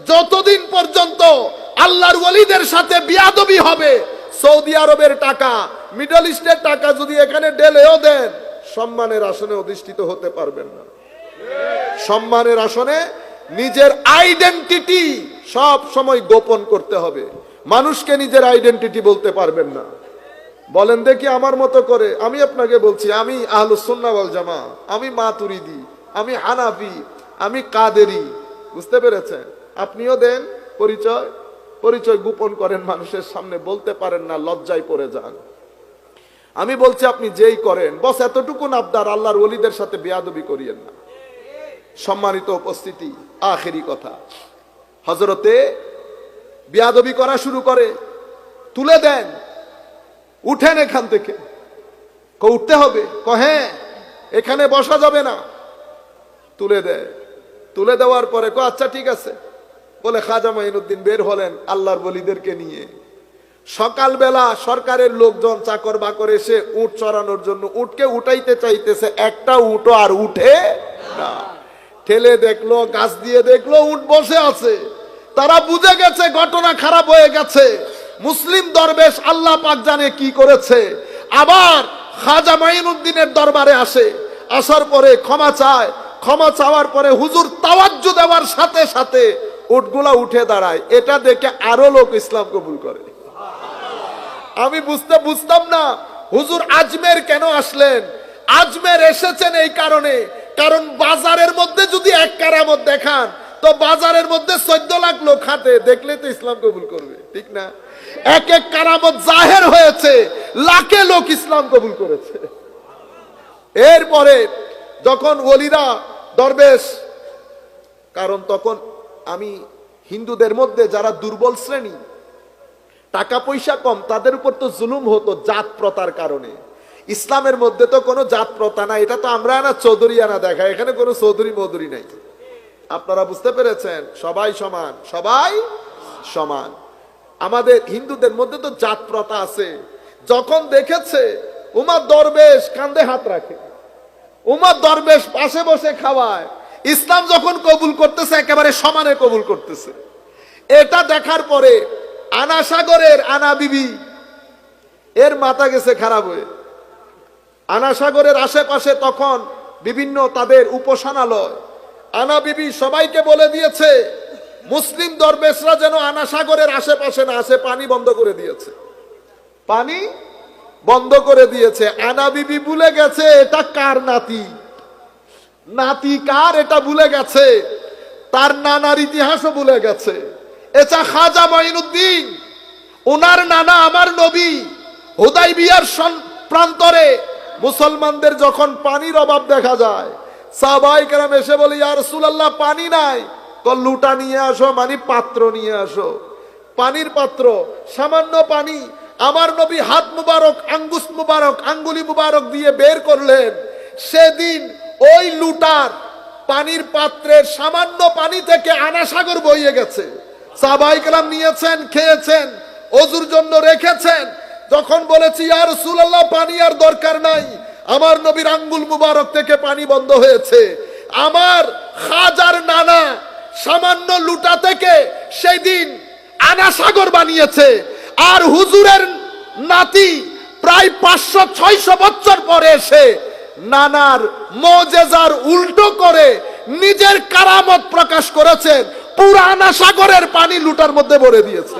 যতদিন পর্যন্ত আল্লাহর ওলিদের সাথে বিয়াদবি হবে, সৌদি আরবের টাকা, মিডল ইস্টের টাকা যদি এখানে ঢেলেও দেন, সম্মানের আসনে অধিষ্ঠিত হতে পারবেন না। সম্মানের আসনে নিজের আইডেন্টিটি সব সময় গোপন করতে হবে। মানুষকে নিজের আইডেন্টিটি বলতে পারবেন না। বলেন দেখি আমার মতো করে, আমি আপনাকে বলছি, আমি আহলুস সুন্নাহ ওয়াল জামা, আমি মাতুরিদি, আমি হানাফি, আমি কাদেরি। বুঝতে পেরেছেন? আপনিও দেন পরিচয়, পরিচয় গোপন করেন, মানুষের সামনে বলতে পারেন না, লজ্জায় পড়ে যান। আমি বলছি আপনি যেই করেন, বস এতটুকু আবদার, আল্লাহর ওলিদের সাথে বেয়াদবি করিয়েন না। সম্মানিত উপস্থিতি, আখেরি কথা, হযরতে বেয়াদবি করা শুরু করে, তুলে দেন, উঠেন এখান থেকে। উঠতে হবে, হ্যাঁ এখানে বসা যাবে না। তুলে দেয়, তুলে দেওয়ার পরে আচ্ছা ঠিক আছে বলে খাজা মাইনুদ্দিন বের হলেন আল্লাহর ওলিদেরকে নিয়ে। সকালবেলা সরকারের লোকজন চাকর বাকর এসে উট চড়ানোর জন্য উটকে উঠাইতে চাইতেছে, একটা উটও আর উঠে না। ঠেলে দেখলো, গাছ দিয়ে দেখলো উট বসে আছে। তারা বুঝে গেছে ঘটনা খারাপ হয়ে গেছে। মুসলিম দরবেশ আল্লাহ পাক জানে কি করেছে। আবার খাজা মাইনুদ্দিনের দরবারে আসে, আসার পরে ক্ষমা চায়, ক্ষমা চাওয়ার পরে হুজুর তাওয়াজ্জু দেওয়ার সাথে সাথে উটগুলা উঠে দাঁড়ায়। এটা দেখে আরো লোক ইসলাম কবুল করে। আমি বুঝতাম না হুজুর আজমের কেন আসলেন। আজমের এসেছেন এই কারণে, কারণ বাজারের মধ্যে যদি এক কারামত দেখান তো বাজারের মধ্যে 14 লাখ লোক হাতে দেখলে তো ইসলাম কবুল করবে, ঠিক না? এক এক কারামত জাহের হয়েছে, লাখে লোক ইসলাম কবুল করেছে। এরপরে যখন ওলিরা দরবেশ, কারণ তখন আমি হিন্দুদের মধ্যে যারা দুর্বল শ্রেণী, টাকা পয়সা কম, তাদের উপর তো জুলুম হতো জাত প্রথার কারণে। ইসলামের মধ্যে তো কোনো জাত প্রথা নাই। এটা তো আমরা না চৌধুরী আনা দেখা, এখানে কোনো চৌধুরী মধুরী নাই। আপনারা বুঝতে পেরেছেন? সবাই সমান, সবাই সমান। আমাদের হিন্দুদের মধ্যে তো জাত প্রথা আছে। যখন দেখেছে উমার দরবেশ কাঁধে হাত রাখে, উমার দরবেশ পাশে বসে খাওয়ায়, ইসলাম যখন কবুল করতেছে একেবারে সমানে কবুল করতেছে। এটা দেখার পরে আনা সাগরের আনা বিবি এর মাথা গেছে খারাপ হয়ে। আনা সাগরের আশেপাশে তখন বিভিন্ন তাদের উপাসনালয়। আনা বিবি সবাইকে বলে দিয়েছে মুসলিম দরবেশরা যেন আনা সাগরের আশেপাশে না আসে, পানি বন্ধ করে দিয়েছে, পানি বন্ধ করে দিয়েছে। আনা বিবি ভুলে গেছে এটা কার নাতি, নাতি কার এটা ভুলে গেছে, তার নানার ইতিহাসও ভুলে গেছে। এটা খাজা মাইনুদ্দিন, ওনার নানা আমার নবী হুদাইবিয়ার প্রান্তরে মুসলমানদের যখন পানির অভাব দেখা যায়, সাহাবায়ে কেরাম এসে বলে ইয়া রাসূলুল্লাহ পানি নাই। তো লুটা নিয়ে আসো, মানে পাত্র নিয়ে আসো, পানির পাত্র, সামান্য পানি। আমার নবী হাত মুবারক, আঙ্গুস মুবারক, আঙ্গুলি মুবারক দিয়ে বের করলেন। সেদিন ওই লুটার পানির পাত্রের সামান্য পানি থেকে আনা সাগর বইয়ে গেছে। সাহাবায়ে কেরাম নিয়েছেন, খেয়েছেন, ওযুর জন্য রেখেছেন। যখন বলেছি ইয়া রাসূলুল্লাহ পানি আর দরকার নাই, আমার নবীর আঙ্গুল মুবারক থেকে পানি বন্ধ হয়েছে। আমার খাজার নানা সামান্য লুটা থেকে সেদিন আনা সাগর বানিয়েছে। আর হুজুরের নাতি প্রায় 500-600 বছর পরে এসে নানার মুজিজার উল্টো করে নিজের কারামত প্রকাশ করেছেন, পুরা আনা সাগরের পানি লুটার মধ্যে ভরে দিয়েছে।